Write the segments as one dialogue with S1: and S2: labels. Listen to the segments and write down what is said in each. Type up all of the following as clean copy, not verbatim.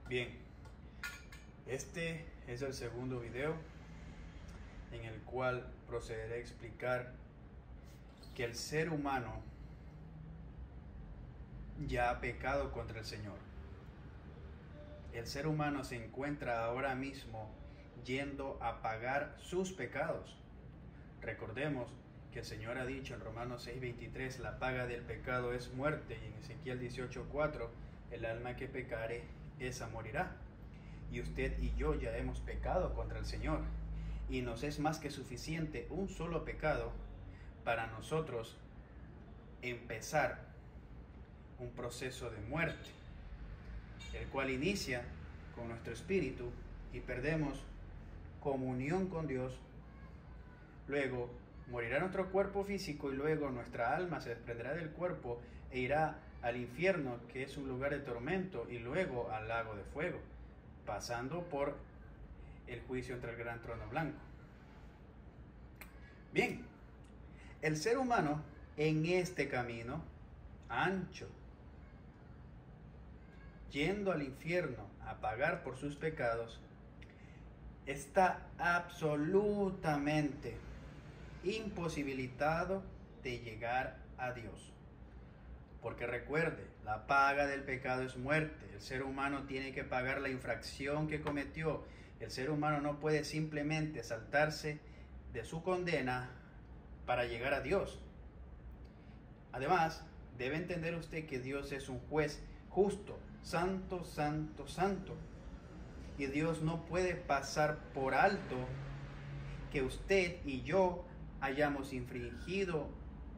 S1: Bien, este es el segundo video en el cual procederé a explicar que el ser humano ya ha pecado contra el Señor. El ser humano se encuentra ahora mismo yendo a pagar sus pecados. Recordemos que el Señor ha dicho en Romanos 6:23, la paga del pecado es muerte, y en Ezequiel 18:4, el alma que pecare, esa morirá. Y usted y yo ya hemos pecado contra el Señor, y nos es más que suficiente un solo pecado para nosotros empezar un proceso de muerte, el cual inicia con nuestro espíritu y perdemos comunión con Dios. Luego morirá nuestro cuerpo físico y luego nuestra alma se desprenderá del cuerpo e irá al infierno, que es un lugar de tormento, y luego al lago de fuego, pasando por el juicio entre el gran trono blanco. Bien, el ser humano en este camino ancho, yendo al infierno a pagar por sus pecados, está absolutamente imposibilitado de llegar a Dios. Porque recuerde, la paga del pecado es muerte. El ser humano tiene que pagar la infracción que cometió. El ser humano no puede simplemente saltarse de su condena para llegar a Dios. Además, debe entender usted que Dios es un juez justo, santo, santo, santo. Y Dios no puede pasar por alto que usted y yo hayamos infringido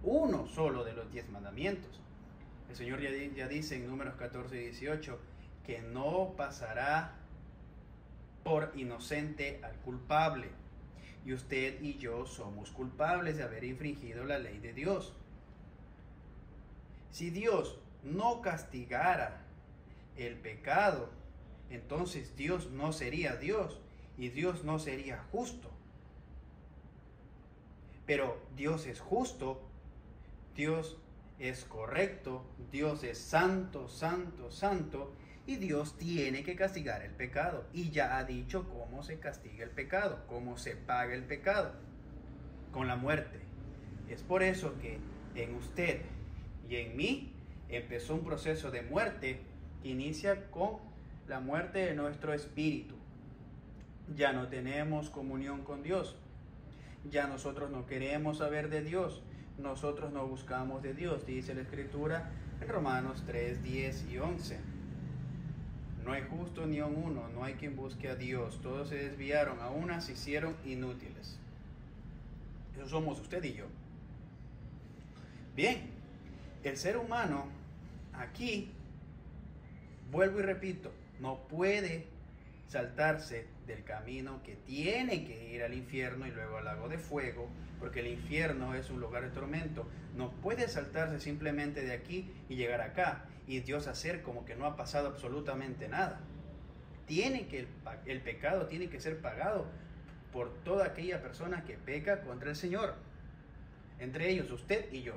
S1: uno solo de los 10 mandamientos. El Señor ya dice en Números 14 y 18 que no pasará por inocente al culpable. Y usted y yo somos culpables de haber infringido la ley de Dios. Si Dios no castigara el pecado, entonces Dios no sería Dios y Dios no sería justo. Pero Dios es justo, Dios es correcto, Dios es santo, santo, santo, y Dios tiene que castigar el pecado. Y ya ha dicho cómo se castiga el pecado, cómo se paga el pecado, con la muerte. Es por eso que en usted y en mí empezó un proceso de muerte que inicia con la muerte de nuestro espíritu. Ya no tenemos comunión con Dios. Ya nosotros no queremos saber de Dios. Nosotros no buscamos de Dios, dice la Escritura en Romanos 3, 10 y 11. No hay justo ni aun uno, no hay quien busque a Dios. Todos se desviaron, a unas se hicieron inútiles. Eso somos usted y yo. Bien, el ser humano aquí, vuelvo y repito, no puede saltarse del camino que tiene que ir al infierno y luego al lago de fuego, porque el infierno es un lugar de tormento. No puede saltarse simplemente de aquí y llegar acá y Dios hacer como que no ha pasado absolutamente nada. El pecado tiene que ser pagado por toda aquella persona que peca contra el Señor, entre ellos usted y yo.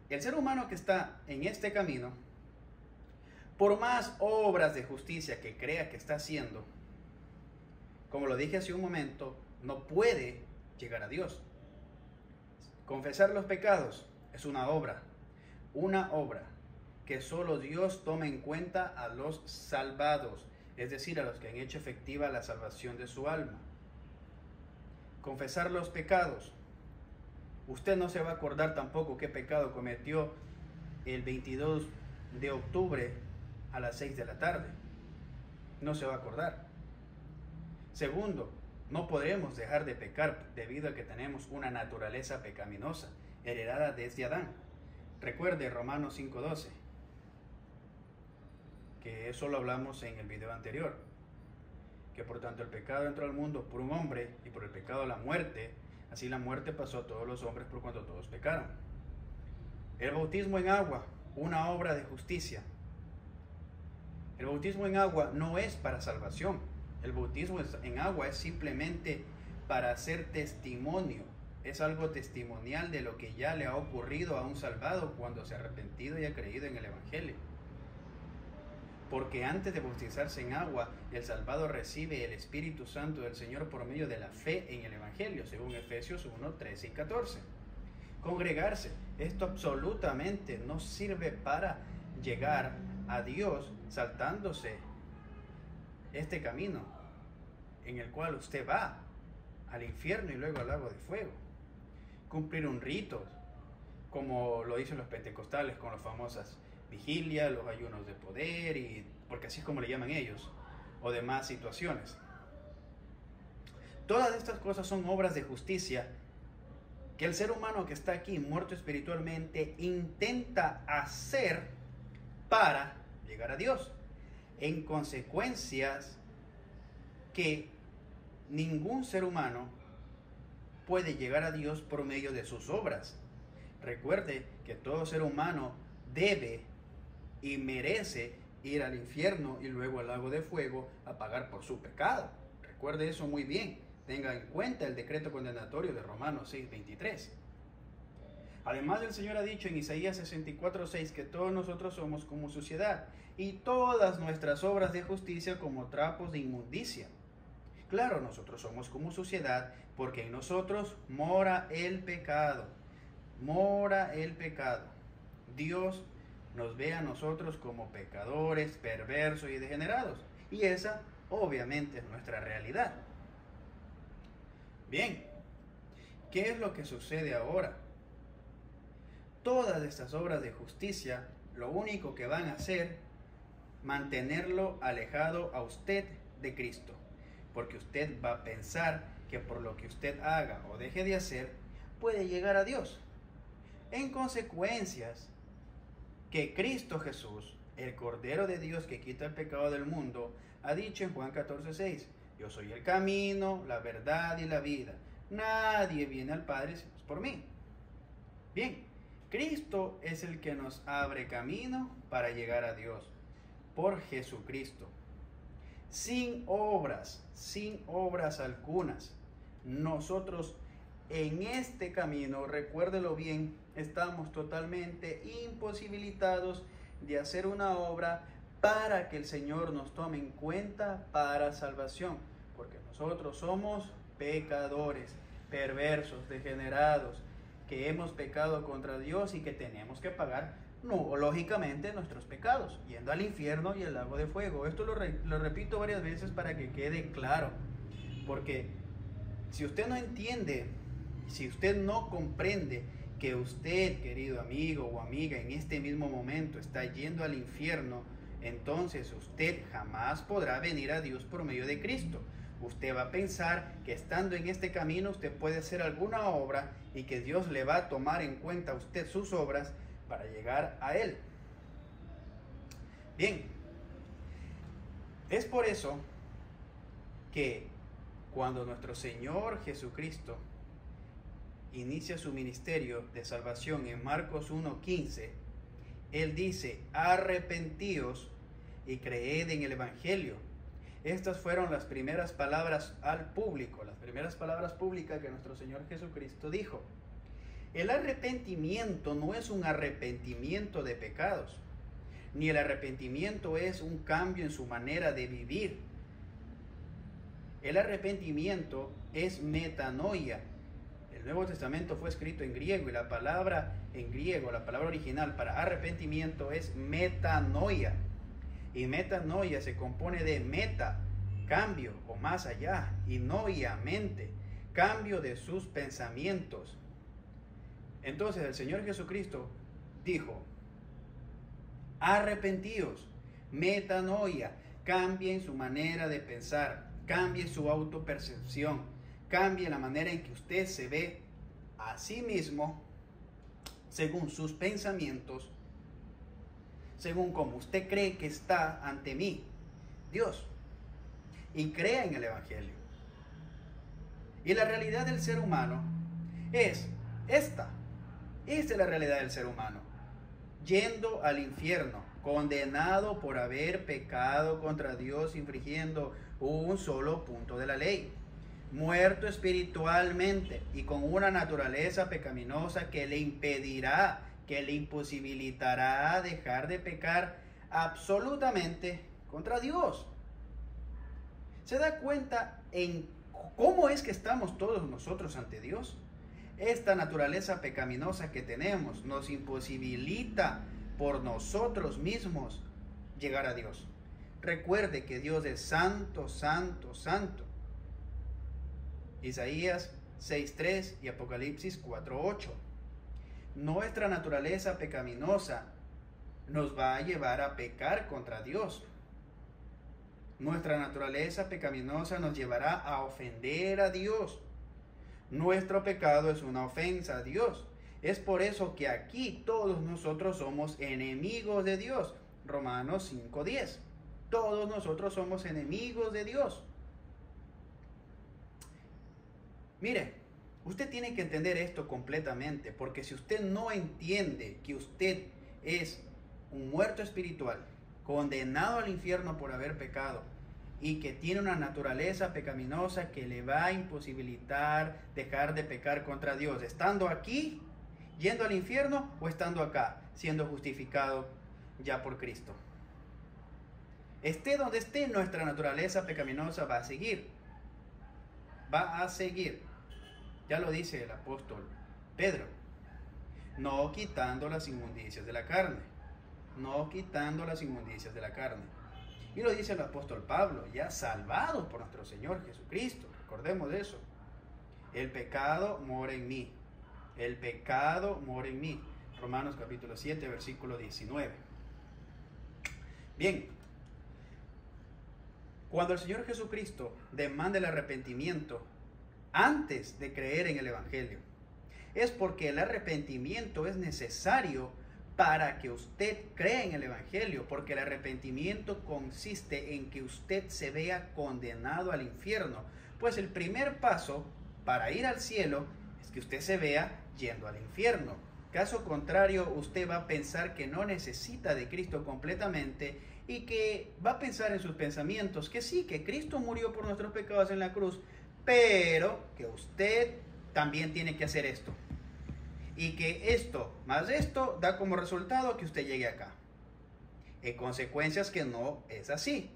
S1: El ser humano que está en este camino, por más obras de justicia que crea que está haciendo, como lo dije hace un momento, no puede llegar a Dios. Confesar los pecados es una obra que solo Dios toma en cuenta a los salvados, es decir, a los que han hecho efectiva la salvación de su alma. Confesar los pecados. Usted no se va a acordar tampoco qué pecado cometió el 22 de octubre a las 6 de la tarde. No se va a acordar. Segundo, no podremos dejar de pecar debido a que tenemos una naturaleza pecaminosa, heredada desde Adán. Recuerde Romanos 5:12, que eso lo hablamos en el video anterior, que por tanto el pecado entró al mundo por un hombre y por el pecado la muerte, así la muerte pasó a todos los hombres por cuanto todos pecaron. El bautismo en agua, una obra de justicia. El bautismo en agua no es para salvación. El bautismo en agua es simplemente para hacer testimonio. Es algo testimonial de lo que ya le ha ocurrido a un salvado cuando se ha arrepentido y ha creído en el Evangelio. Porque antes de bautizarse en agua, el salvado recibe el Espíritu Santo del Señor por medio de la fe en el Evangelio, según Efesios 1, 13 y 14. Congregarse, esto absolutamente no sirve para llegar a Dios saltándose este camino en el cual usted va al infierno y luego al lago de fuego. Cumplir un rito, como lo dicen los pentecostales con las famosas vigilias, los ayunos de poder, y porque así es como le llaman ellos, o demás situaciones. Todas estas cosas son obras de justicia que el ser humano que está aquí muerto espiritualmente intenta hacer para llegar a Dios, en consecuencias que ningún ser humano puede llegar a Dios por medio de sus obras. Recuerde que todo ser humano debe y merece ir al infierno y luego al lago de fuego a pagar por su pecado. Recuerde eso muy bien. Tenga en cuenta el decreto condenatorio de Romanos 6:23. Además, el Señor ha dicho en Isaías 64:6 que todos nosotros somos como suciedad y todas nuestras obras de justicia como trapos de inmundicia. Claro, nosotros somos como suciedad porque en nosotros mora el pecado. Mora el pecado. Dios nos ve a nosotros como pecadores, perversos y degenerados. Y esa obviamente es nuestra realidad. Bien, ¿qué es lo que sucede ahora? Todas estas obras de justicia lo único que van a hacer mantenerlo alejado a usted de Cristo. Porque usted va a pensar que por lo que usted haga o deje de hacer puede llegar a Dios. En consecuencias, que Cristo Jesús, el Cordero de Dios que quita el pecado del mundo, ha dicho en Juan 14:6, yo soy el camino, la verdad y la vida. Nadie viene al Padre sino por mí. Bien, Cristo es el que nos abre camino para llegar a Dios, por Jesucristo. Sin obras algunas. Nosotros en este camino, recuérdelo bien, estamos totalmente imposibilitados de hacer una obra para que el Señor nos tome en cuenta para salvación, porque nosotros somos pecadores, perversos, degenerados, que hemos pecado contra Dios y que tenemos que pagar, no, lógicamente, nuestros pecados, yendo al infierno y al lago de fuego. Esto lo repito varias veces para que quede claro, porque si usted no entiende, si usted no comprende que usted, querido amigo o amiga, en este mismo momento está yendo al infierno, entonces usted jamás podrá venir a Dios por medio de Cristo. Usted va a pensar que estando en este camino usted puede hacer alguna obra y que Dios le va a tomar en cuenta a usted sus obras para llegar a Él. Bien, es por eso que cuando nuestro Señor Jesucristo inicia su ministerio de salvación en Marcos 1:15, Él dice, arrepentíos y creed en el Evangelio. Estas fueron las primeras palabras al público, las primeras palabras públicas que nuestro Señor Jesucristo dijo. El arrepentimiento no es un arrepentimiento de pecados, ni el arrepentimiento es un cambio en su manera de vivir. El arrepentimiento es metanoia. El Nuevo Testamento fue escrito en griego y la palabra en griego, la palabra original para arrepentimiento es metanoia. Y metanoia se compone de meta, cambio o más allá, y noia, mente, cambio de sus pensamientos. Entonces el Señor Jesucristo dijo, arrepentíos, metanoia, cambien su manera de pensar, cambie su autopercepción, cambie la manera en que usted se ve a sí mismo según sus pensamientos, según como usted cree que está ante mí, Dios, y crea en el Evangelio. Y la realidad del ser humano es esta. Esta es la realidad del ser humano. Yendo al infierno, condenado por haber pecado contra Dios, infringiendo un solo punto de la ley. Muerto espiritualmente y con una naturaleza pecaminosa que le impedirá, que le imposibilitará dejar de pecar absolutamente contra Dios. ¿Se da cuenta en cómo es que estamos todos nosotros ante Dios? Esta naturaleza pecaminosa que tenemos nos imposibilita por nosotros mismos llegar a Dios. Recuerde que Dios es santo, santo, santo. Isaías 6:3 y Apocalipsis 4:8. Nuestra naturaleza pecaminosa nos va a llevar a pecar contra Dios. Nuestra naturaleza pecaminosa nos llevará a ofender a Dios. Nuestro pecado es una ofensa a Dios. Es por eso que aquí todos nosotros somos enemigos de Dios. Romanos 5:10. Todos nosotros somos enemigos de Dios. Mire, usted tiene que entender esto completamente, porque si usted no entiende que usted es un muerto espiritual, condenado al infierno por haber pecado, y que tiene una naturaleza pecaminosa que le va a imposibilitar dejar de pecar contra Dios, estando aquí, yendo al infierno, o estando acá, siendo justificado ya por Cristo. Esté donde esté, nuestra naturaleza pecaminosa va a seguir. Va a seguir. Ya lo dice el apóstol Pedro. No quitando las inmundicias de la carne. No quitando las inmundicias de la carne. Y lo dice el apóstol Pablo, ya salvados por nuestro Señor Jesucristo. Recordemos eso. El pecado mora en mí. El pecado mora en mí. Romanos capítulo 7, versículo 19. Bien. Cuando el Señor Jesucristo demanda el arrepentimiento antes de creer en el Evangelio, es porque el arrepentimiento es necesario para que usted crea en el Evangelio, porque el arrepentimiento consiste en que usted se vea condenado al infierno. Pues el primer paso para ir al cielo es que usted se vea yendo al infierno. Caso contrario, usted va a pensar que no necesita de Cristo completamente y que va a pensar en sus pensamientos que sí, que Cristo murió por nuestros pecados en la cruz, pero que usted también tiene que hacer esto. Y que esto más esto da como resultado que usted llegue acá. En consecuencias que no es así.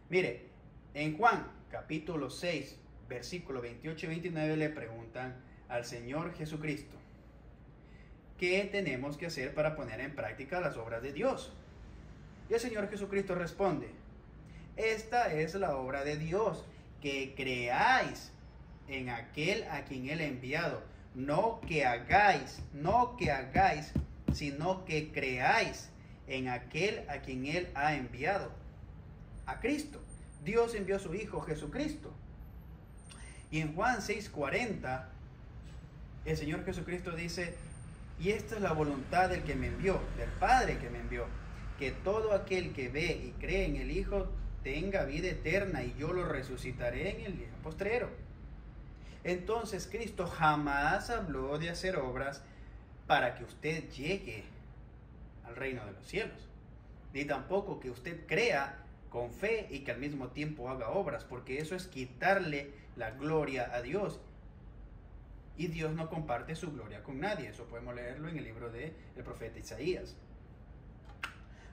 S1: Mire, en Juan capítulo 6, versículo 28 y 29 le preguntan al Señor Jesucristo, ¿qué tenemos que hacer para poner en práctica las obras de Dios? Y el Señor Jesucristo responde, esta es la obra de Dios, que creáis en aquel a quien Él ha enviado. No que hagáis, sino que creáis en aquel a quien Él ha enviado. A Cristo. Dios envió a su Hijo Jesucristo. Y en Juan 6:40, el Señor Jesucristo dice, y esta es la voluntad del que me envió, del Padre que me envió, que todo aquel que ve y cree en el Hijo tenga vida eterna, y yo lo resucitaré en el día postrero. Entonces Cristo jamás habló de hacer obras para que usted llegue al reino de los cielos, ni tampoco que usted crea con fe y que al mismo tiempo haga obras, porque eso es quitarle la gloria a Dios, y Dios no comparte su gloria con nadie. Eso podemos leerlo en el libro del profeta Isaías.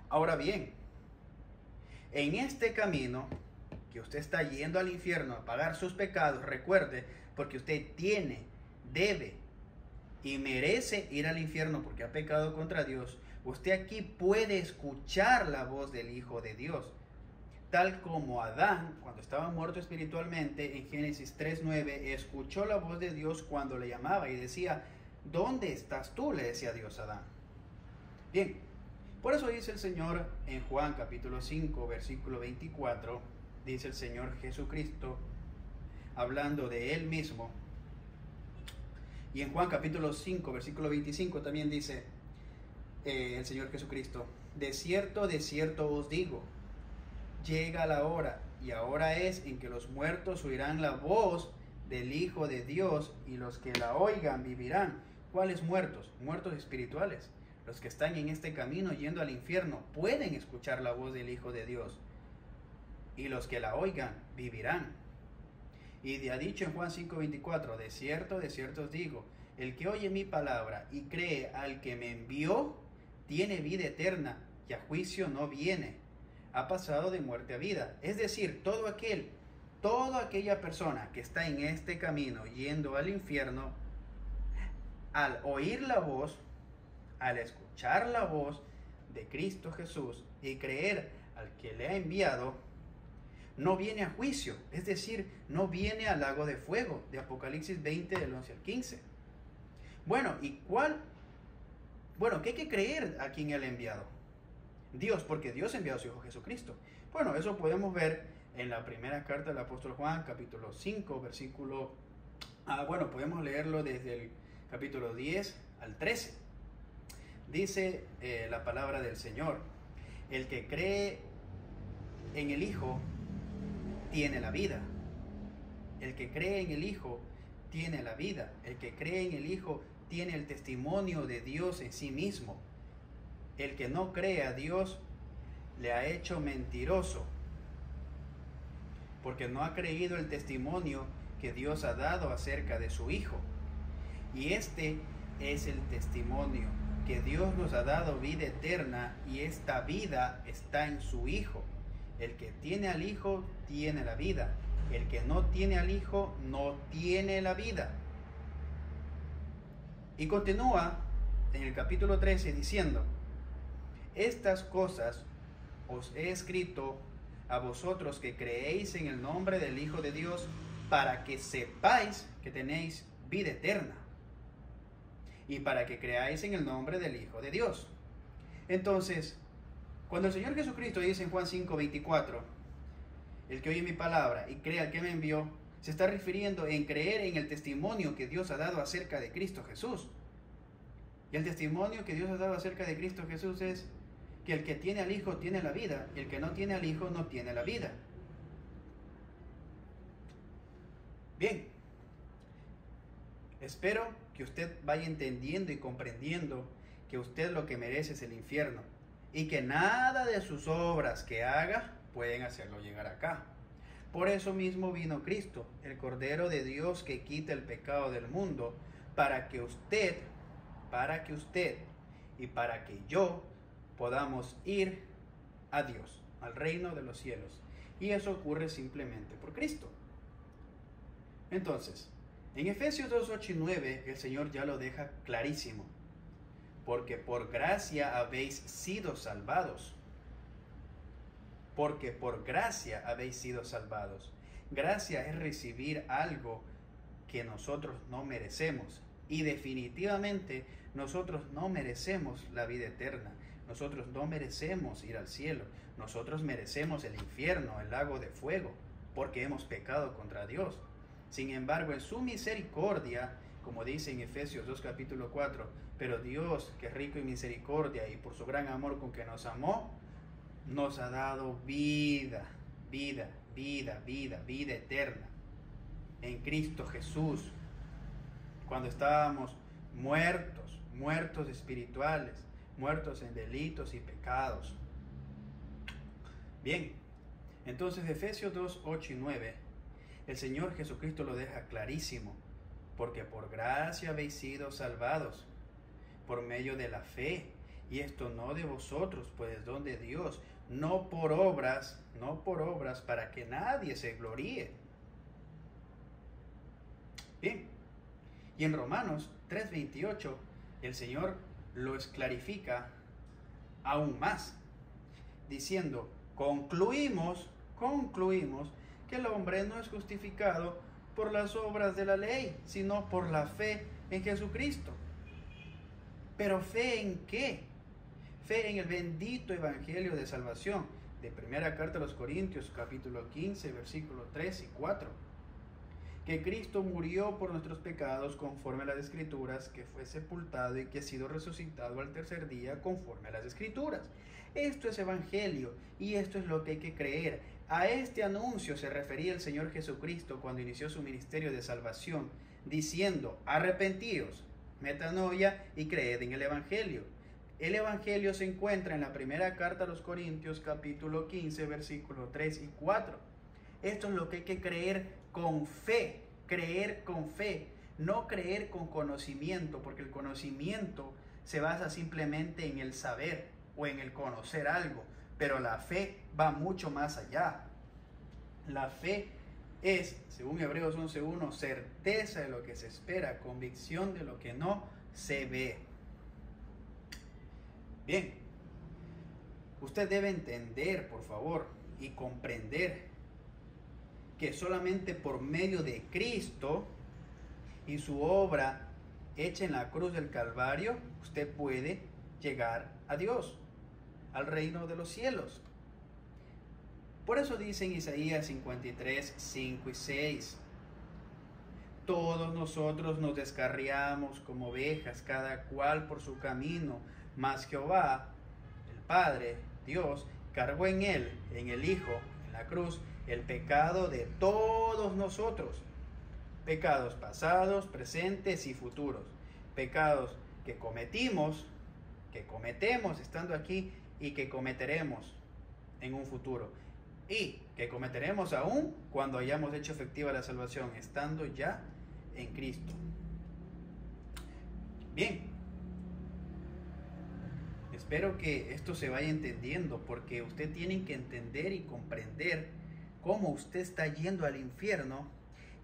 S1: Ahora bien, en este camino que usted está yendo al infierno a pagar sus pecados, recuerde, porque usted tiene, debe y merece ir al infierno porque ha pecado contra Dios, usted aquí puede escuchar la voz del Hijo de Dios. Tal como Adán, cuando estaba muerto espiritualmente, en Génesis 3:9, escuchó la voz de Dios cuando le llamaba y decía, ¿dónde estás tú?, le decía Dios a Adán. Bien, por eso dice el Señor en Juan capítulo 5, versículo 24, dice el Señor Jesucristo, hablando de Él mismo. Y en Juan capítulo 5, versículo 25 también dice el Señor Jesucristo, de cierto os digo, llega la hora, y ahora es, en que los muertos oirán la voz del Hijo de Dios, y los que la oigan vivirán. ¿Cuáles muertos? Muertos espirituales. Los que están en este camino yendo al infierno pueden escuchar la voz del Hijo de Dios, y los que la oigan vivirán. Y ha dicho en Juan 5:24, de cierto os digo, el que oye mi palabra y cree al que me envió, tiene vida eterna, y a juicio no viene, ha pasado de muerte a vida. Es decir, toda aquella persona que está en este camino yendo al infierno, al oír la voz, al escuchar la voz de Cristo Jesús y creer al que le ha enviado, no viene a juicio, es decir, no viene al lago de fuego, de Apocalipsis 20, del 11 al 15. Bueno, ¿qué hay que creer a quien él ha enviado? Dios, porque Dios envió a su Hijo Jesucristo. Bueno, eso podemos ver en la primera carta del apóstol Juan, capítulo 5, versículo... podemos leerlo desde el capítulo 10 al 13. Dice la palabra del Señor: el que cree en el Hijo tiene la vida. El que cree en el Hijo tiene la vida. El que cree en el Hijo tiene el testimonio de Dios en sí mismo. El que no cree a Dios le ha hecho mentiroso, porque no ha creído el testimonio que Dios ha dado acerca de su Hijo. Y este es el testimonio, que Dios nos ha dado vida eterna, y esta vida está en su Hijo. El que tiene al Hijo tiene la vida. El que no tiene al Hijo no tiene la vida. Y continúa en el capítulo 13 diciendo: estas cosas os he escrito a vosotros que creéis en el nombre del Hijo de Dios, para que sepáis que tenéis vida eterna, y para que creáis en el nombre del Hijo de Dios. Entonces, cuando el Señor Jesucristo dice en Juan 5:24, el que oye mi palabra y cree al que me envió, se está refiriendo en creer en el testimonio que Dios ha dado acerca de Cristo Jesús. Y el testimonio que Dios ha dado acerca de Cristo Jesús es que el que tiene al Hijo tiene la vida, y el que no tiene al Hijo no tiene la vida. Bien, espero que usted vaya entendiendo y comprendiendo que usted lo que merece es el infierno, y que nada de sus obras que haga pueden hacerlo llegar acá. Por eso mismo vino Cristo, el Cordero de Dios que quita el pecado del mundo, para que usted y para que yo podamos ir a Dios, al reino de los cielos. Y eso ocurre simplemente por Cristo. Entonces, en Efesios 2, 8 y 9, el Señor ya lo deja clarísimo. Porque por gracia habéis sido salvados. Porque por gracia habéis sido salvados. Gracia es recibir algo que nosotros no merecemos. Y definitivamente nosotros no merecemos la vida eterna. Nosotros no merecemos ir al cielo. Nosotros merecemos el infierno, el lago de fuego, porque hemos pecado contra Dios. Sin embargo, en su misericordia, como dice en Efesios 2, capítulo 4, pero Dios, que es rico en misericordia y por su gran amor con que nos amó, nos ha dado vida eterna en Cristo Jesús. Cuando estábamos muertos espirituales, muertos en delitos y pecados. Bien, entonces Efesios 2, 8 y 9, el Señor Jesucristo lo deja clarísimo, porque por gracia habéis sido salvados, por medio de la fe, y esto no de vosotros, pues es don de Dios, no por obras, para que nadie se gloríe. Bien, y en Romanos 3:28, el Señor lo clarifica aún más, diciendo: concluimos que el hombre no es justificado por las obras de la ley, sino por la fe en Jesucristo. ¿Pero fe en qué? Fe en el bendito evangelio de salvación, de primera carta a los Corintios, capítulo 15, versículos 3 y 4. Que Cristo murió por nuestros pecados conforme a las Escrituras, que fue sepultado y que ha sido resucitado al tercer día conforme a las Escrituras. Esto es evangelio, y esto es lo que hay que creer. A este anuncio se refería el Señor Jesucristo cuando inició su ministerio de salvación, diciendo: arrepentíos, metanoia, y creed en el evangelio. El evangelio se encuentra en la primera carta a los Corintios, capítulo 15, versículos 3 y 4. Esto es lo que hay que creer con fe, no creer con conocimiento, porque el conocimiento se basa simplemente en el saber. o en el conocer algo, pero la fe va mucho más allá. La fe es, según Hebreos 11:1, certeza de lo que se espera, convicción de lo que no se ve. Bien, usted debe entender, por favor, y comprender que solamente por medio de Cristo y su obra hecha en la cruz del Calvario, usted puede llegar a Dios, al reino de los cielos. Por eso dice en Isaías 53, 5 y 6, todos nosotros nos descarriamos como ovejas, cada cual por su camino, mas Jehová, el Padre, Dios, cargó en él, en el Hijo, en la cruz, el pecado de todos nosotros. Pecados pasados, presentes y futuros. Pecados que cometimos, que cometemos estando aquí y que cometeremos en un futuro. Y que cometeremos aún cuando hayamos hecho efectiva la salvación, estando ya en Cristo. Bien. Espero que esto se vaya entendiendo, porque usted tiene que entender y comprender cómo usted está yendo al infierno,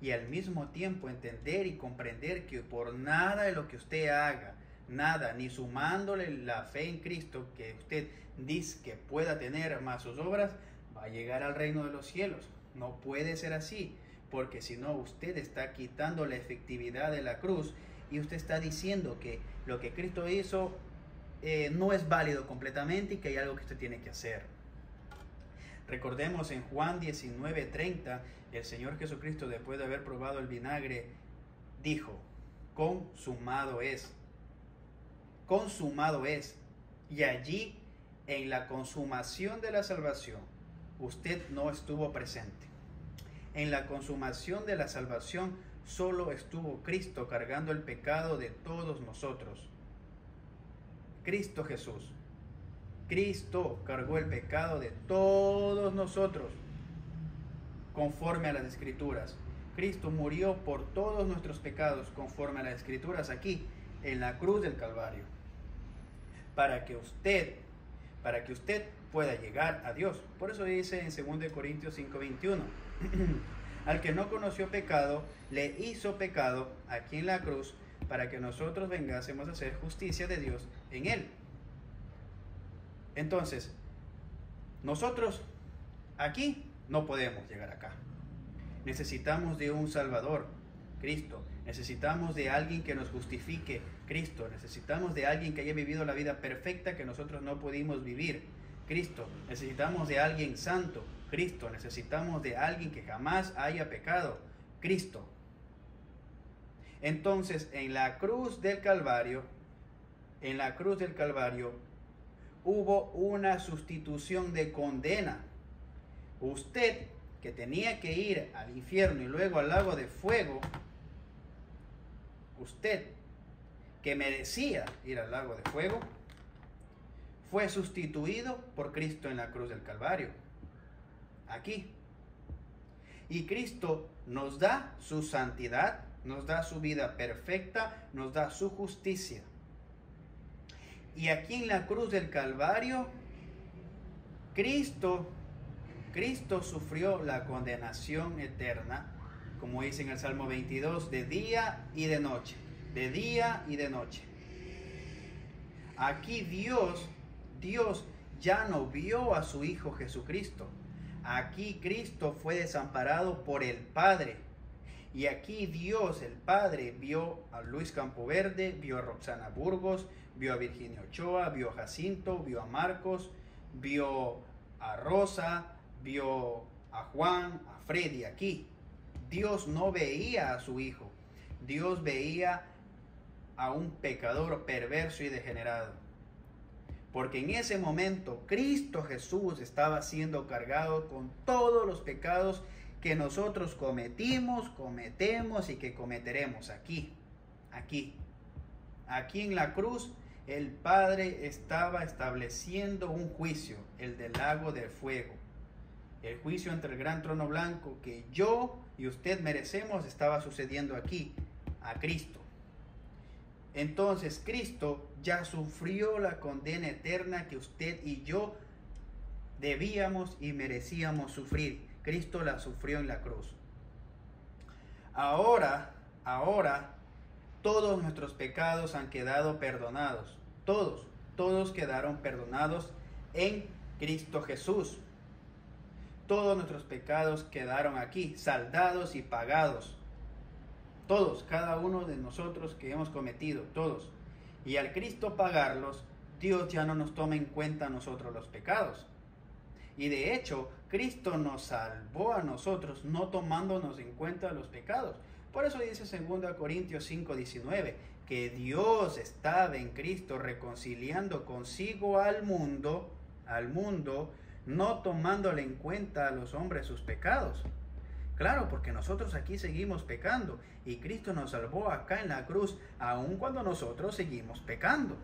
S1: y al mismo tiempo entender y comprender que por nada de lo que usted haga, nada, ni sumándole la fe en Cristo que usted dice que pueda tener más sus obras, va a llegar al reino de los cielos. No puede ser así, porque si no, usted está quitando la efectividad de la cruz y usted está diciendo que lo que Cristo hizo no es válido completamente y que hay algo que usted tiene que hacer. Recordemos en Juan 19:30, el Señor Jesucristo, después de haber probado el vinagre, dijo: consumado es. Consumado es. Y allí, en la consumación de la salvación, usted no estuvo presente. En la consumación de la salvación solo estuvo Cristo cargando el pecado de todos nosotros. Cristo Jesús. Cristo cargó el pecado de todos nosotros, conforme a las Escrituras. Cristo murió por todos nuestros pecados, conforme a las Escrituras, aquí, en la cruz del Calvario, para que usted pueda llegar a Dios. Por eso dice en 2 Corintios 5:21, al que no conoció pecado, le hizo pecado aquí en la cruz, para que nosotros vengásemos a hacer justicia de Dios en él. Entonces, nosotros aquí no podemos llegar acá. Necesitamos de un Salvador, Cristo. Necesitamos de alguien que nos justifique, Cristo. Necesitamos de alguien que haya vivido la vida perfecta que nosotros no pudimos vivir, Cristo. Necesitamos de alguien santo, Cristo. Necesitamos de alguien que jamás haya pecado, Cristo. Entonces, en la cruz del Calvario, hubo una sustitución de condena. Usted, que tenía que ir al infierno y luego al lago de fuego, usted, que merecía ir al lago de fuego, fue sustituido por Cristo en la cruz del Calvario. Aquí. Y Cristo nos da su santidad, nos da su vida perfecta, nos da su justicia. Y aquí en la cruz del Calvario, Cristo sufrió la condenación eterna, como dice en el Salmo 22, de día y de noche, de día y de noche. Aquí Dios ya no vio a su Hijo Jesucristo. Aquí Cristo fue desamparado por el Padre. Y aquí Dios, el Padre, vio a Luis Campoverde, vio a Roxana Burgos, vio a Virginia Ochoa, vio a Jacinto, vio a Marcos, vio a Rosa, vio a Juan, a Freddy aquí. Dios no veía a su Hijo. Dios veía a un pecador perverso y degenerado. Porque en ese momento Cristo Jesús estaba siendo cargado con todos los pecados que nosotros cometemos y que cometeremos aquí en la cruz. El Padre estaba estableciendo un juicio, el del lago de fuego, el juicio entre el gran trono blanco que yo y usted merecemos. Estaba sucediendo aquí a Cristo. Entonces Cristo ya sufrió la condena eterna que usted y yo debíamos y merecíamos sufrir. Cristo la sufrió en la cruz. Ahora, todos nuestros pecados han quedado perdonados. Todos quedaron perdonados en Cristo Jesús. Todos nuestros pecados quedaron aquí, saldados y pagados. Todos, cada uno de nosotros que hemos cometido, todos. Y al Cristo pagarlos, Dios ya no nos toma en cuenta a nosotros los pecados. Y de hecho, Cristo nos salvó a nosotros, no tomándonos en cuenta los pecados. Por eso dice 2 Corintios 5:19, que Dios estaba en Cristo reconciliando consigo al mundo, no tomándole en cuenta a los hombres sus pecados. Claro, porque nosotros aquí seguimos pecando y Cristo nos salvó acá en la cruz, aun cuando nosotros seguimos pecando.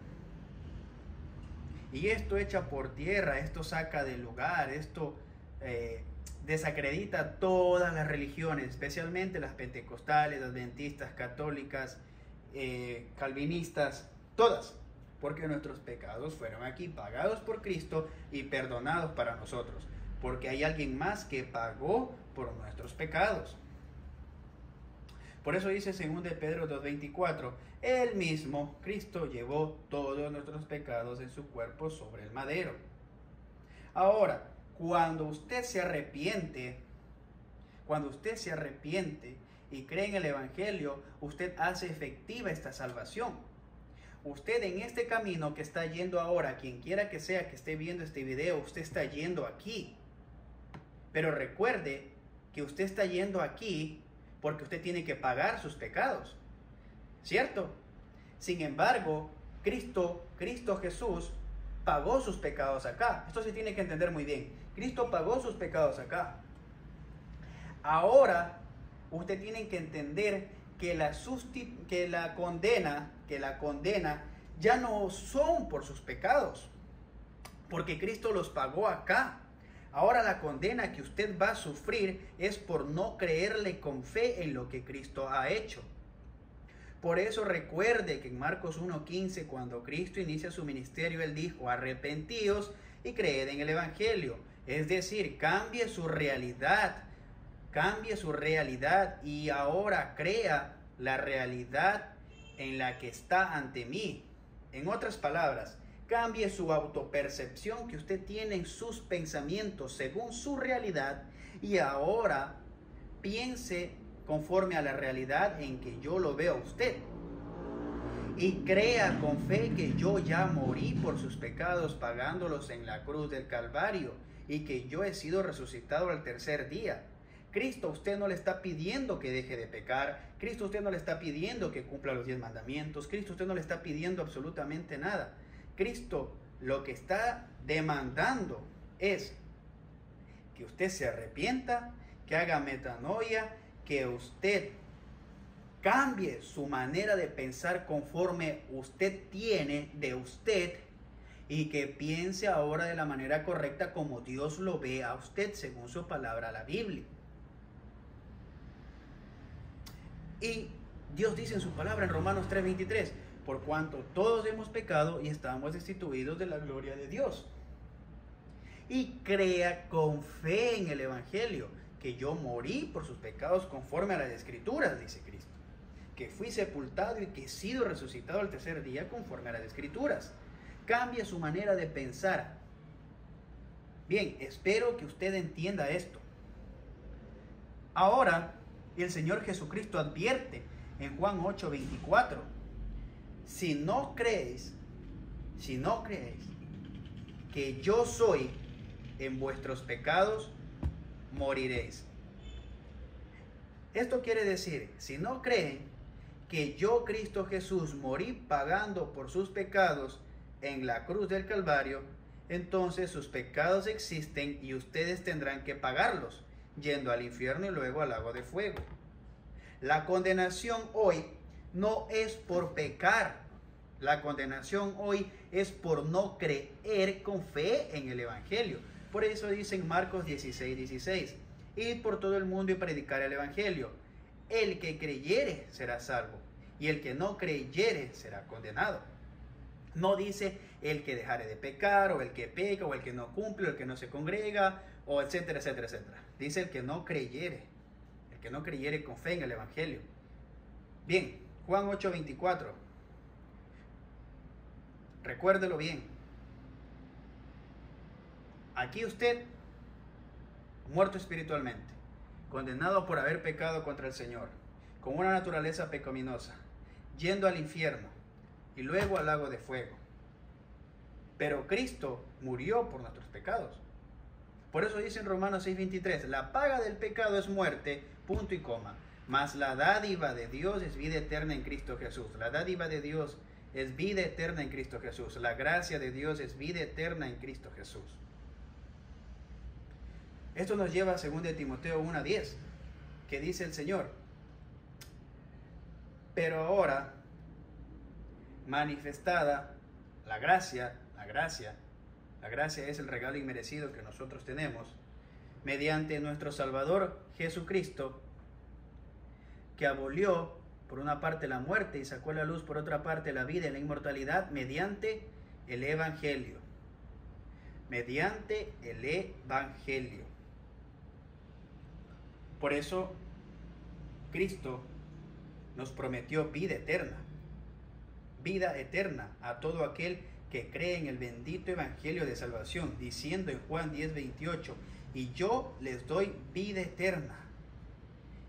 S1: Y esto echa por tierra, esto saca del lugar, esto desacredita todas las religiones, especialmente las pentecostales, adventistas, católicas, calvinistas, todas. Porque nuestros pecados fueron aquí pagados por Cristo y perdonados para nosotros. Porque hay alguien más que pagó por nuestros pecados. Por eso dice 2 Pedro 2:24, Él mismo, Cristo, llevó todos nuestros pecados en su cuerpo sobre el madero. Ahora, cuando usted se arrepiente y cree en el Evangelio, usted hace efectiva esta salvación. Usted en este camino que está yendo ahora, quien quiera que sea que esté viendo este video, usted está yendo aquí. Pero recuerde que usted está yendo aquí porque usted tiene que pagar sus pecados, ¿cierto? Sin embargo, Cristo Jesús pagó sus pecados acá. Esto se tiene que entender muy bien. Cristo pagó sus pecados acá. Ahora, usted tiene que entender que la condena ya no son por sus pecados, porque Cristo los pagó acá. Ahora la condena que usted va a sufrir es por no creerle con fe en lo que Cristo ha hecho. Por eso recuerde que en Marcos 1:15, cuando Cristo inicia su ministerio, Él dijo, arrepentíos y creed en el Evangelio. Es decir, cambie su realidad y ahora crea la realidad en la que está ante mí. En otras palabras, cambie su autopercepción que usted tiene en sus pensamientos según su realidad y ahora piense conforme a la realidad en que yo lo veo a usted. Y crea con fe que yo ya morí por sus pecados pagándolos en la cruz del Calvario y que yo he sido resucitado al tercer día. Cristo a usted no le está pidiendo que deje de pecar. Cristo a usted no le está pidiendo que cumpla los 10 mandamientos. Cristo a usted no le está pidiendo absolutamente nada. Cristo lo que está demandando es que usted se arrepienta, que haga metanoia, que usted cambie su manera de pensar conforme usted tiene de usted y que piense ahora de la manera correcta como Dios lo ve a usted según su palabra, la Biblia. Y Dios dice en su palabra en Romanos 3:23, por cuanto todos hemos pecado y estamos destituidos de la gloria de Dios. Y crea con fe en el Evangelio, que yo morí por sus pecados conforme a las Escrituras, dice Cristo. Que fui sepultado y que he sido resucitado al tercer día conforme a las Escrituras. Cambie su manera de pensar. Bien, espero que usted entienda esto. Ahora, el Señor Jesucristo advierte en Juan 8:24, si no creéis que yo soy, en vuestros pecados moriréis. Esto quiere decir, si no creen que yo, Cristo Jesús, morí pagando por sus pecados en la cruz del Calvario, entonces sus pecados existen y ustedes tendrán que pagarlos, yendo al infierno y luego al lago de fuego. La condenación hoy no es por pecar. La condenación hoy es por no creer con fe en el Evangelio. Por eso dice en Marcos 16:16, id por todo el mundo y predicar el Evangelio. El que creyere será salvo. y el que no creyere será condenado. No dice el que dejare de pecar, o el que peca, o el que no cumple, o el que no se congrega, o etcétera, etcétera, etcétera. Dice el que no creyere con fe en el Evangelio. Bien, Juan 8:24. Recuérdelo bien. Aquí usted, muerto espiritualmente, condenado por haber pecado contra el Señor, con una naturaleza pecaminosa, yendo al infierno y luego al lago de fuego. Pero Cristo murió por nuestros pecados. Por eso dice en Romanos 6:23, la paga del pecado es muerte, punto y coma, mas la dádiva de Dios es vida eterna en Cristo Jesús. La dádiva de Dios es vida eterna en Cristo Jesús. La gracia de Dios es vida eterna en Cristo Jesús. Esto nos lleva a 2 Timoteo 1:10, que dice el Señor, pero ahora manifestada la gracia es el regalo inmerecido que nosotros tenemos, mediante nuestro Salvador Jesucristo, que abolió por una parte la muerte y sacó a la luz por otra parte la vida y la inmortalidad mediante el Evangelio. Mediante el Evangelio. Por eso Cristo nos prometió vida eterna a todo aquel que cree en el bendito Evangelio de salvación, diciendo en Juan 10:28, y yo les doy vida eterna,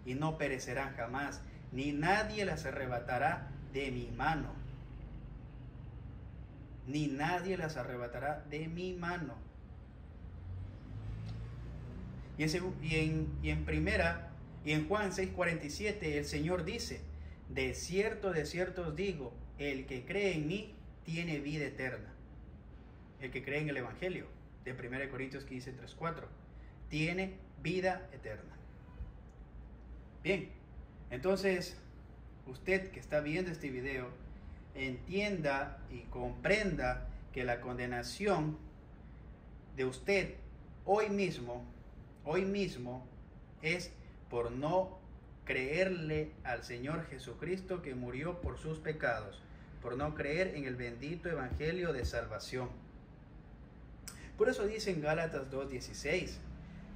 S1: y no perecerán jamás, ni nadie las arrebatará de mi mano. Ni nadie las arrebatará de mi mano. Y en Juan 6:47 el Señor dice, de cierto os digo, el que cree en mí tiene vida eterna. El que cree en el Evangelio de 1 Corintios 15:3-4 tiene vida eterna. Bien, entonces usted que está viendo este video, entienda y comprenda que la condenación de usted hoy mismo es por no creerle al Señor Jesucristo que murió por sus pecados, por no creer en el bendito Evangelio de salvación. Por eso dice en Gálatas 2:16,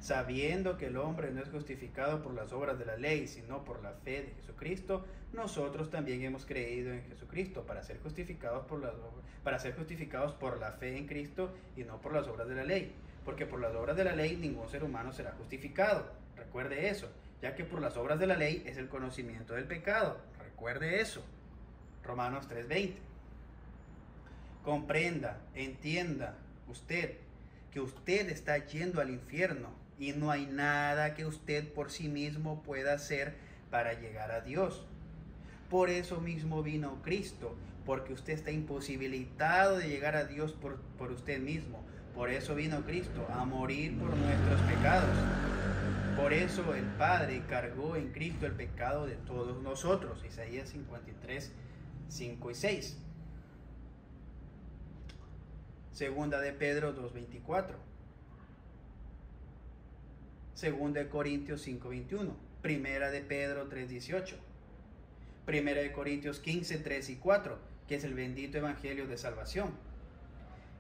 S1: sabiendo que el hombre no es justificado por las obras de la ley, sino por la fe de Jesucristo, nosotros también hemos creído en Jesucristo para ser justificados por la fe en Cristo y no por las obras de la ley. Porque por las obras de la ley ningún ser humano será justificado. Recuerde eso, ya que por las obras de la ley es el conocimiento del pecado. Recuerde eso. Romanos 3:20. Comprenda, entienda usted que usted está yendo al infierno y no hay nada que usted por sí mismo pueda hacer para llegar a Dios. Por eso mismo vino Cristo, porque usted está imposibilitado de llegar a Dios por usted mismo. Por eso vino Cristo, a morir por nuestros pecados. Por eso el Padre cargó en Cristo el pecado de todos nosotros. Isaías 53:5-6. Segunda de Pedro 2:24. Segunda de Corintios 5:21. Primera de Pedro 3:18. Primera de Corintios 15:3-4, que es el bendito Evangelio de salvación.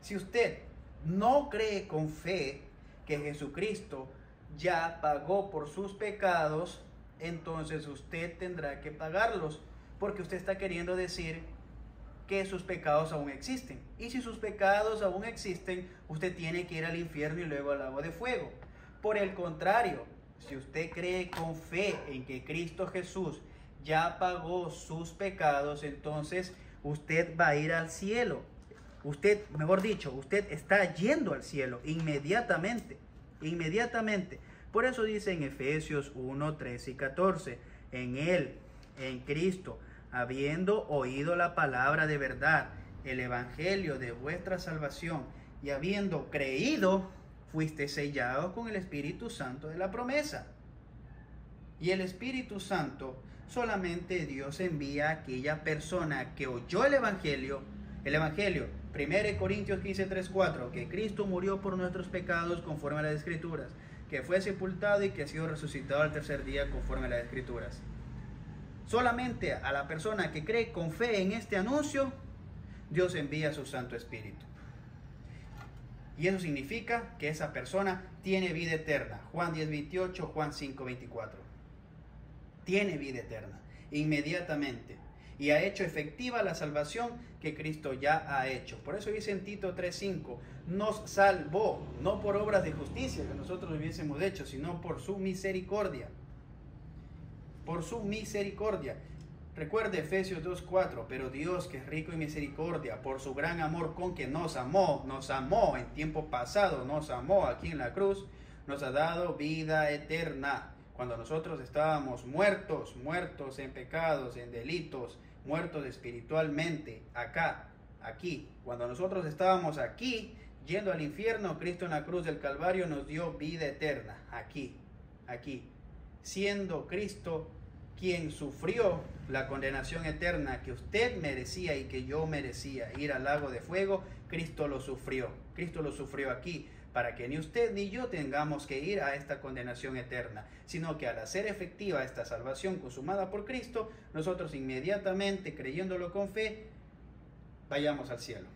S1: Si usted no cree con fe que Jesucristo ya pagó por sus pecados, entonces usted tendrá que pagarlos, porque usted está queriendo decir que sus pecados aún existen. Y si sus pecados aún existen, usted tiene que ir al infierno y luego al lago de fuego. Por el contrario, si usted cree con fe en que Cristo Jesús ya pagó sus pecados, entonces usted va a ir al cielo. Usted, mejor dicho, usted está yendo al cielo inmediatamente. Por eso dice en Efesios 1:13-14, en Él, en Cristo, habiendo oído la palabra de verdad, el evangelio de vuestra salvación, y habiendo creído, fuiste sellados con el Espíritu Santo de la promesa. Y el Espíritu Santo solamente Dios envía a aquella persona que oyó el evangelio, 1 Corintios 15:3-4, que Cristo murió por nuestros pecados conforme a las Escrituras, que fue sepultado y que ha sido resucitado al tercer día conforme a las Escrituras. Solamente a la persona que cree con fe en este anuncio, Dios envía su Santo Espíritu. Y eso significa que esa persona tiene vida eterna. Juan 10:28, Juan 5:24. Tiene vida eterna, inmediatamente. Y ha hecho efectiva la salvación que Cristo ya ha hecho. Por eso dice en Tito 3:5, nos salvó, no por obras de justicia que nosotros hubiésemos hecho, sino por su misericordia. Por su misericordia. Recuerde Efesios 2:4, pero Dios, que es rico en misericordia, por su gran amor con que nos amó en tiempo pasado, nos amó aquí en la cruz, nos ha dado vida eterna. Cuando nosotros estábamos muertos en pecados, en delitos, muertos espiritualmente, aquí, cuando nosotros estábamos aquí, yendo al infierno, Cristo en la cruz del Calvario nos dio vida eterna, aquí, siendo Cristo quien sufrió la condenación eterna que usted merecía y que yo merecía, ir al lago de fuego. Cristo lo sufrió aquí, para que ni usted ni yo tengamos que ir a esta condenación eterna, sino que al hacer efectiva esta salvación consumada por Cristo, nosotros inmediatamente, creyéndolo con fe, vayamos al cielo,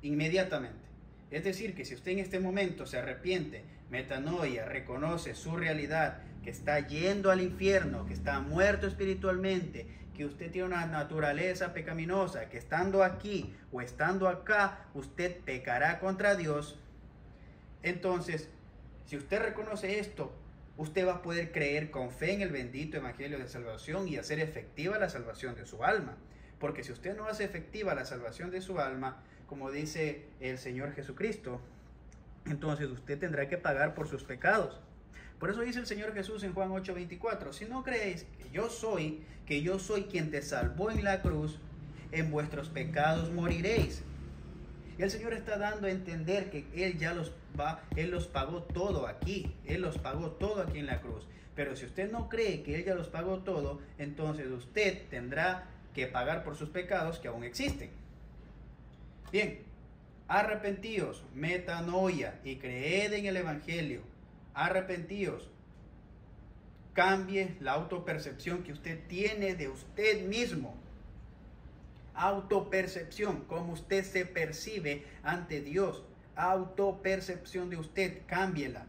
S1: inmediatamente. Es decir, que si usted en este momento se arrepiente, metanoia, reconoce su realidad, que está yendo al infierno, que está muerto espiritualmente, que usted tiene una naturaleza pecaminosa, que estando aquí o estando acá, usted pecará contra Dios. Entonces, si usted reconoce esto, usted va a poder creer con fe en el bendito evangelio de salvación y hacer efectiva la salvación de su alma. Porque si usted no hace efectiva la salvación de su alma, como dice el Señor Jesucristo, entonces usted tendrá que pagar por sus pecados. Por eso dice el Señor Jesús en Juan 8:24, si no creéis que yo soy quien te salvó en la cruz, en vuestros pecados moriréis. Y el Señor está dando a entender que Él los pagó todo aquí. Él los pagó todo aquí en la cruz. Pero si usted no cree que Él ya los pagó todo, entonces usted tendrá que pagar por sus pecados que aún existen. Bien, arrepentíos, metanoia, y creed en el Evangelio. Arrepentíos. Cambie la autopercepción que usted tiene de usted mismo. Autopercepción, cómo usted se percibe ante Dios. Autopercepción de usted, cámbiela.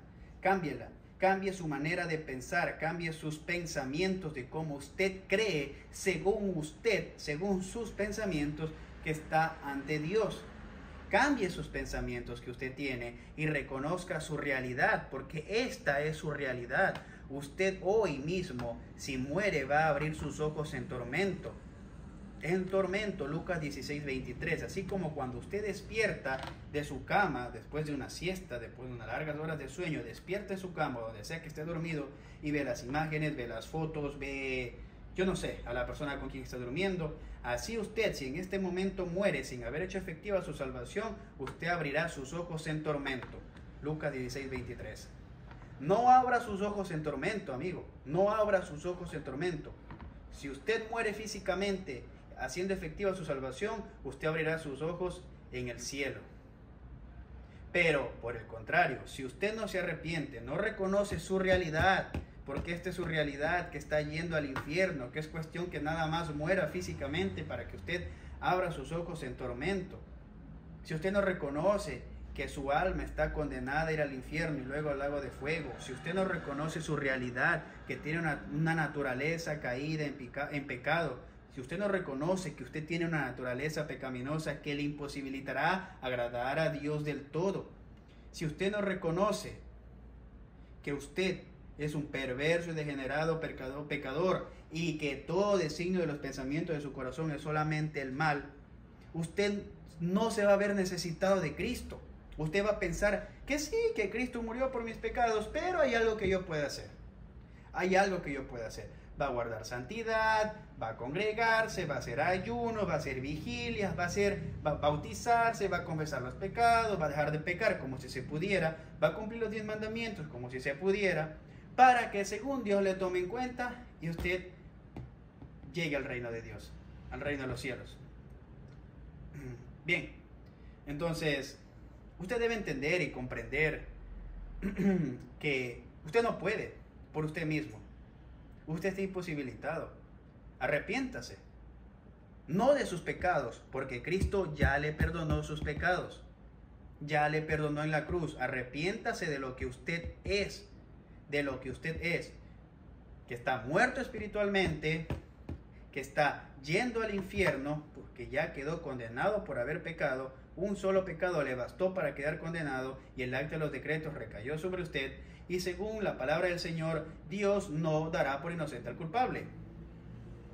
S1: Cambie su manera de pensar, cambie sus pensamientos de cómo usted cree, según sus pensamientos, que está ante Dios. Cambie sus pensamientos que usted tiene y reconozca su realidad, porque esta es su realidad. Usted hoy mismo, si muere, va a abrir sus ojos en tormento. Lucas 16:23. Así como cuando usted despierta de su cama, después de una siesta, después de unas largas horas de sueño, despierta en su cama, donde sea que esté dormido, y ve las imágenes, ve las fotos, ve, yo no sé, a la persona con quien está durmiendo. Así usted, si en este momento muere sin haber hecho efectiva su salvación, usted abrirá sus ojos en tormento. Lucas 16:23. No abra sus ojos en tormento, amigo. No abra sus ojos en tormento. Si usted muere físicamente haciendo efectiva su salvación, usted abrirá sus ojos en el cielo. Pero, por el contrario, si usted no se arrepiente, no reconoce su realidad, porque esta es su realidad, que está yendo al infierno, que es cuestión que nada más muera físicamente para que usted abra sus ojos en tormento. Si usted no reconoce que su alma está condenada a ir al infierno y luego al lago de fuego, si usted no reconoce su realidad, que tiene una naturaleza caída en pecado, si usted no reconoce que usted tiene una naturaleza pecaminosa que le imposibilitará agradar a Dios del todo, si usted no reconoce que usted es un perverso y degenerado pecador y que todo designio de los pensamientos de su corazón es solamente el mal, usted no se va a ver necesitado de Cristo. Usted va a pensar que sí, que Cristo murió por mis pecados, pero hay algo que yo pueda hacer. Va a guardar santidad, va a congregarse, va a hacer ayunos, va a hacer vigilias, va a bautizarse, va a confesar los pecados, va a dejar de pecar como si se pudiera, va a cumplir los 10 mandamientos como si se pudiera, para que según Dios le tome en cuenta y usted llegue al reino de Dios, al reino de los cielos. Bien, entonces usted debe entender y comprender que usted no puede por usted mismo. Usted está imposibilitado. Arrepiéntase. No de sus pecados, porque Cristo ya le perdonó sus pecados. Ya le perdonó en la cruz. Arrepiéntase de lo que usted es. De lo que usted es. Que está muerto espiritualmente, que está yendo al infierno, porque ya quedó condenado por haber pecado. Un solo pecado le bastó para quedar condenado y el acta de los decretos recayó sobre usted. Y según la palabra del Señor, Dios no dará por inocente al culpable.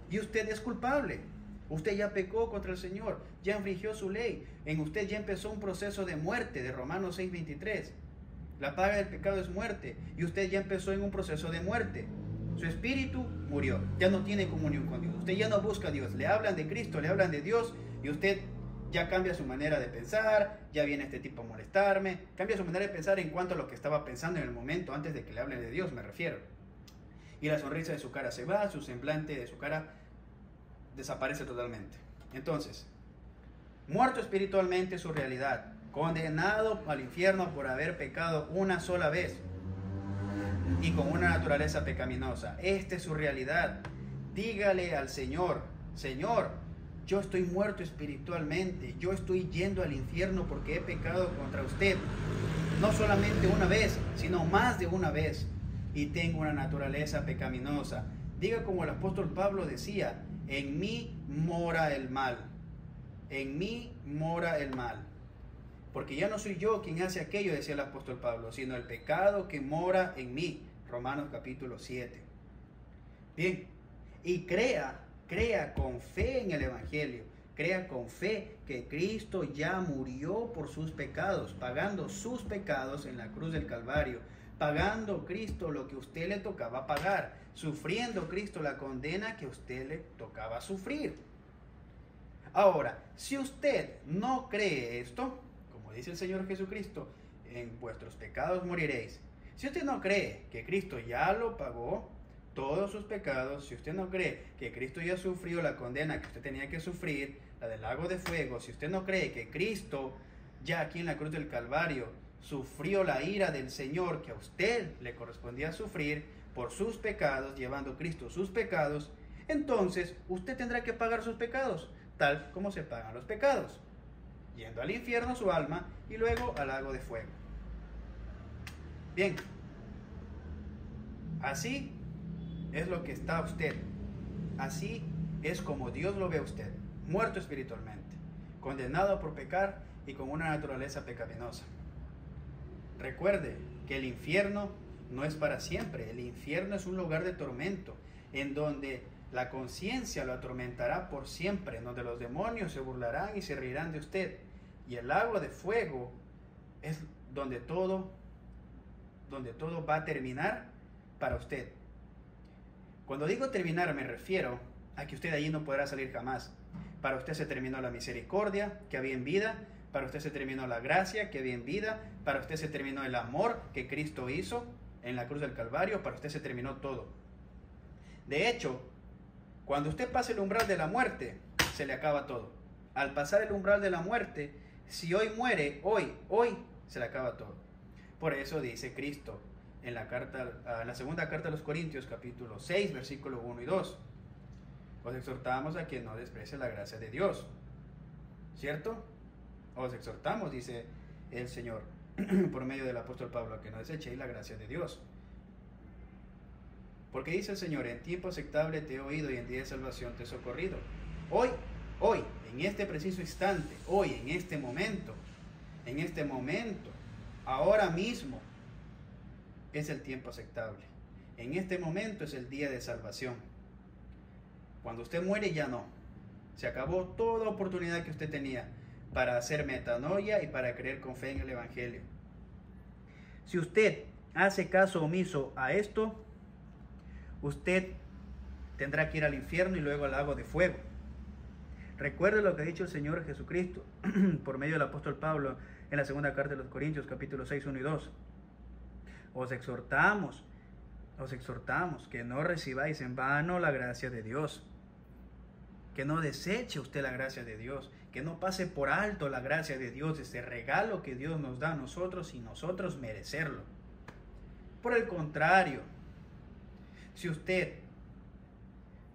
S1: Y usted es culpable. Usted ya pecó contra el Señor, ya infringió su ley. En usted ya empezó un proceso de muerte, de Romanos 6:23. La paga del pecado es muerte, y usted ya empezó en un proceso de muerte. Su espíritu murió, ya no tiene comunión con Dios. Usted ya no busca a Dios, le hablan de Cristo, le hablan de Dios, y usted ya cambia su manera de pensar, ya viene este tipo a molestarme, cambia su manera de pensar en cuanto a lo que estaba pensando en el momento antes de que le hablen de Dios, me refiero. Y la sonrisa de su cara se va, su semblante de su cara desaparece totalmente. Entonces, muerto espiritualmente su realidad, condenado al infierno por haber pecado una sola vez y con una naturaleza pecaminosa. Esta es su realidad. Dígale al Señor: Señor, yo estoy muerto espiritualmente, yo estoy yendo al infierno porque he pecado contra usted, no solamente una vez, sino más de una vez, y tengo una naturaleza pecaminosa. Diga como el apóstol Pablo decía: en mí mora el mal, en mí mora el mal. Porque ya no soy yo quien hace aquello, decía el apóstol Pablo, sino el pecado que mora en mí. Romanos capítulo 7. Bien, y crea con fe en el Evangelio, crea con fe que Cristo ya murió por sus pecados, pagando sus pecados en la cruz del Calvario, pagando Cristo lo que a usted le tocaba pagar, sufriendo Cristo la condena que a usted le tocaba sufrir. Ahora, si usted no cree esto, como dice el Señor Jesucristo, en vuestros pecados moriréis. Si usted no cree que Cristo ya lo pagó, todos sus pecados, si usted no cree que Cristo ya sufrió la condena que usted tenía que sufrir, la del lago de fuego, si usted no cree que Cristo ya aquí en la cruz del Calvario sufrió la ira del Señor que a usted le correspondía sufrir por sus pecados, llevando Cristo sus pecados, entonces usted tendrá que pagar sus pecados, tal como se pagan los pecados, yendo al infierno su alma y luego al lago de fuego. Bien, así es lo que está usted, así es como Dios lo ve a usted, muerto espiritualmente, condenado por pecar y con una naturaleza pecaminosa. Recuerde que el infierno no es para siempre, el infierno es un lugar de tormento, en donde la conciencia lo atormentará por siempre, en donde los demonios se burlarán y se reirán de usted, y el lago de fuego es donde todo va a terminar para usted. Cuando digo terminar me refiero a que usted allí no podrá salir jamás. Para usted se terminó la misericordia que había en vida, para usted se terminó la gracia que había en vida, para usted se terminó el amor que Cristo hizo en la cruz del Calvario, para usted se terminó todo. De hecho, cuando usted pase el umbral de la muerte, se le acaba todo. Al pasar el umbral de la muerte, si hoy muere, hoy se le acaba todo. Por eso dice Cristo en la segunda carta a los Corintios, capítulo 6, versículo 1 y 2. Os exhortamos a que no desprecie la gracia de Dios. ¿Cierto? Os exhortamos, dice el Señor, por medio del apóstol Pablo, a que no desechéis la gracia de Dios. Porque dice el Señor: en tiempo aceptable te he oído y en día de salvación te he socorrido. Hoy, en este preciso instante, hoy, en este momento, ahora mismo, es el tiempo aceptable. En este momento es el día de salvación. Cuando usted muere ya no. Se acabó toda oportunidad que usted tenía para hacer metanoia y para creer con fe en el Evangelio. Si usted hace caso omiso a esto, usted tendrá que ir al infierno y luego al lago de fuego. Recuerde lo que ha dicho el Señor Jesucristo por medio del apóstol Pablo en la segunda carta de los Corintios, capítulo 6, 1 y 2. Os exhortamos que no recibáis en vano la gracia de Dios, que no deseche usted la gracia de Dios, que no pase por alto la gracia de Dios, ese regalo que Dios nos da a nosotros sin nosotros merecerlo. Por el contrario, si usted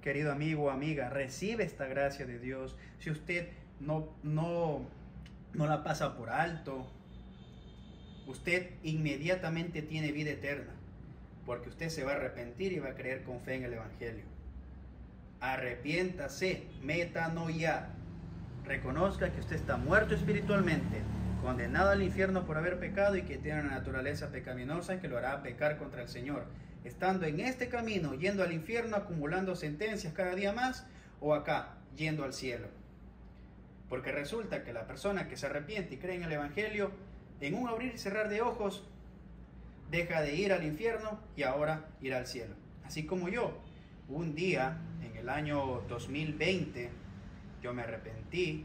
S1: querido amigo o amiga, recibe esta gracia de Dios, si usted no la pasa por alto, usted inmediatamente tiene vida eterna, porque usted se va a arrepentir y va a creer con fe en el Evangelio. Arrepiéntase, metanoia. Reconozca que usted está muerto espiritualmente, condenado al infierno por haber pecado y que tiene una naturaleza pecaminosa que lo hará pecar contra el Señor. Estando en este camino, yendo al infierno, acumulando sentencias cada día más, o acá, yendo al cielo. Porque resulta que la persona que se arrepiente y cree en el Evangelio, en un abrir y cerrar de ojos, deja de ir al infierno y ahora irá al cielo. Así como yo, un día, en el año 2020, yo me arrepentí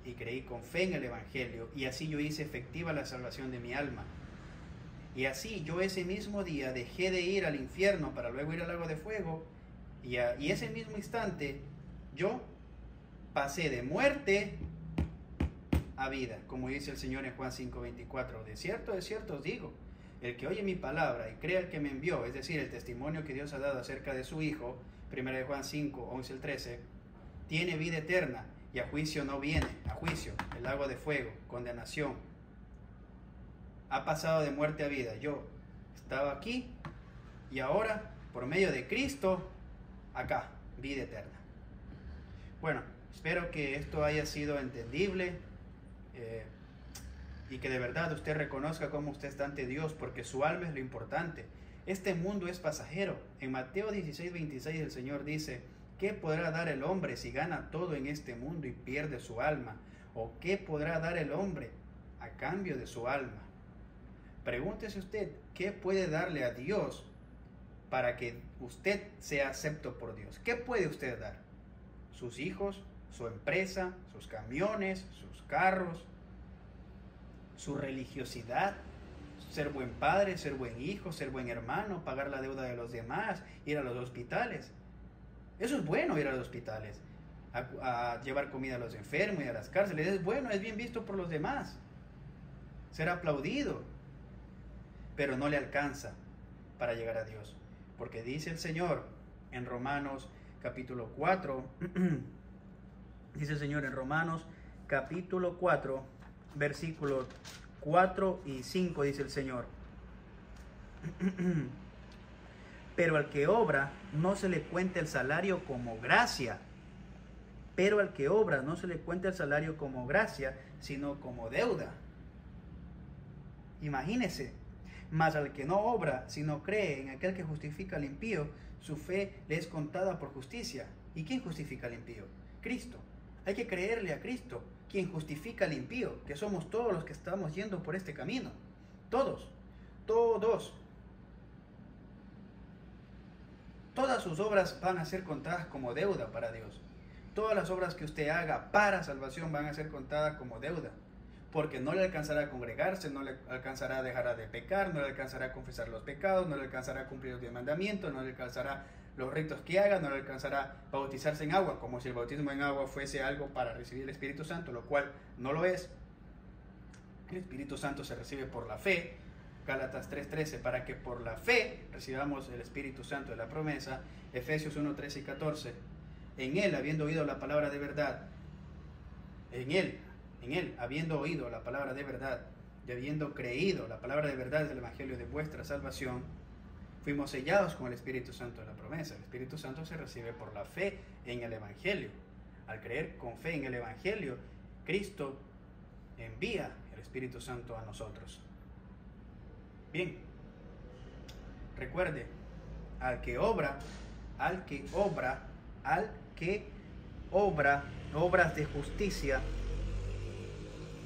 S1: y creí con fe en el Evangelio, y así yo hice efectiva la salvación de mi alma. Y así yo ese mismo día dejé de ir al infierno para luego ir al lago de fuego, y ese mismo instante yo pasé de muerte a vida, como dice el Señor en Juan 5:24. De cierto os digo, el que oye mi palabra y crea el que me envió, es decir, el testimonio que Dios ha dado acerca de su Hijo, 1 Juan 5:11-13, tiene vida eterna, y a juicio no viene, a juicio, el lago de fuego, condenación. Ha pasado de muerte a vida. Yo estaba aquí y ahora, por medio de Cristo, acá, vida eterna. Bueno, espero que esto haya sido entendible y que de verdad usted reconozca cómo usted está ante Dios, porque su alma es lo importante. Este mundo es pasajero. En Mateo 16:26 el Señor dice: ¿qué podrá dar el hombre si gana todo en este mundo y pierde su alma? ¿O qué podrá dar el hombre a cambio de su alma? Pregúntese usted, ¿qué puede darle a Dios para que usted sea acepto por Dios? ¿Qué puede usted dar? ¿Sus hijos? ¿Su empresa? ¿Sus camiones? ¿Sus carros? ¿Su religiosidad? ¿Ser buen padre? ¿Ser buen hijo? ¿Ser buen hermano? ¿Pagar la deuda de los demás? ¿Ir a los hospitales? Eso es bueno, ir a los hospitales, a llevar comida a los enfermos y a las cárceles. Es bueno, es bien visto por los demás, ser aplaudido, pero no le alcanza para llegar a Dios, porque dice el Señor en Romanos capítulo 4, dice el Señor en Romanos capítulo 4, versículos 4 y 5, dice el Señor: pero al que obra no se le cuenta el salario como gracia. Pero al que obra no se le cuenta el salario como gracia, sino como deuda. Imagínese. Mas al que no obra, sino cree en aquel que justifica al impío, su fe le es contada por justicia. ¿Y quién justifica al impío? Cristo. Hay que creerle a Cristo, quien justifica al impío, que somos todos los que estamos yendo por este camino. Todos. Todas sus obras van a ser contadas como deuda para Dios. Todas las obras que usted haga para salvación van a ser contadas como deuda. Porque no le alcanzará a congregarse, no le alcanzará a dejar de pecar, no le alcanzará a confesar los pecados, no le alcanzará a cumplir los 10 mandamientos, no le alcanzará los ritos que haga, no le alcanzará a bautizarse en agua, como si el bautismo en agua fuese algo para recibir el Espíritu Santo, lo cual no lo es. El Espíritu Santo se recibe por la fe. Gálatas 3:13, para que por la fe recibamos el Espíritu Santo de la promesa. Efesios 1:13 y 14, en él, habiendo oído la palabra de verdad, en él, habiendo oído la palabra de verdad y habiendo creído la palabra de verdad del Evangelio de vuestra salvación, fuimos sellados con el Espíritu Santo de la promesa. El Espíritu Santo se recibe por la fe en el Evangelio. Al creer con fe en el Evangelio, Cristo envía el Espíritu Santo a nosotros. Bien, recuerde, al que obra obras de justicia,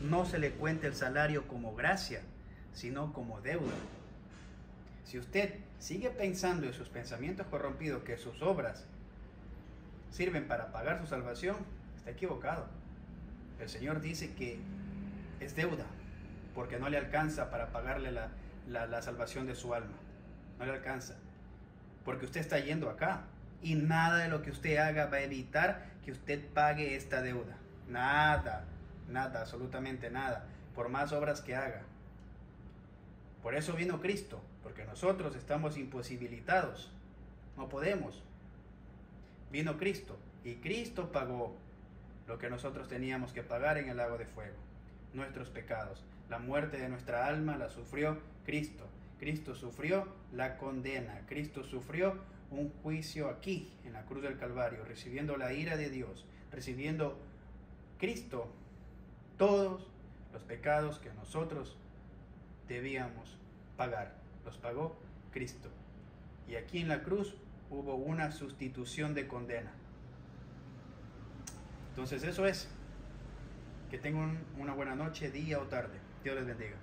S1: no se le cuenta el salario como gracia, sino como deuda. Si usted sigue pensando en sus pensamientos corrompidos que sus obras sirven para pagar su salvación, está equivocado. El Señor dice que es deuda, porque no le alcanza para pagarle la salvación de su alma. No le alcanza, porque usted está yendo acá, y nada de lo que usted haga va a evitar que usted pague esta deuda. Nada, absolutamente nada, por más obras que haga. Por eso vino Cristo, porque nosotros estamos imposibilitados, no podemos. vino Cristo y Cristo pagó lo que nosotros teníamos que pagar en el lago de fuego, nuestros pecados. La muerte de nuestra alma la sufrió Cristo. Cristo sufrió la condena. Cristo sufrió un juicio aquí, en la cruz del Calvario, recibiendo la ira de Dios, recibiendo Cristo todos los pecados que nosotros debíamos pagar. Los pagó Cristo. Y aquí en la cruz hubo una sustitución de condena. Entonces eso es. Que tengan una buena noche, día o tarde. Dios les bendiga.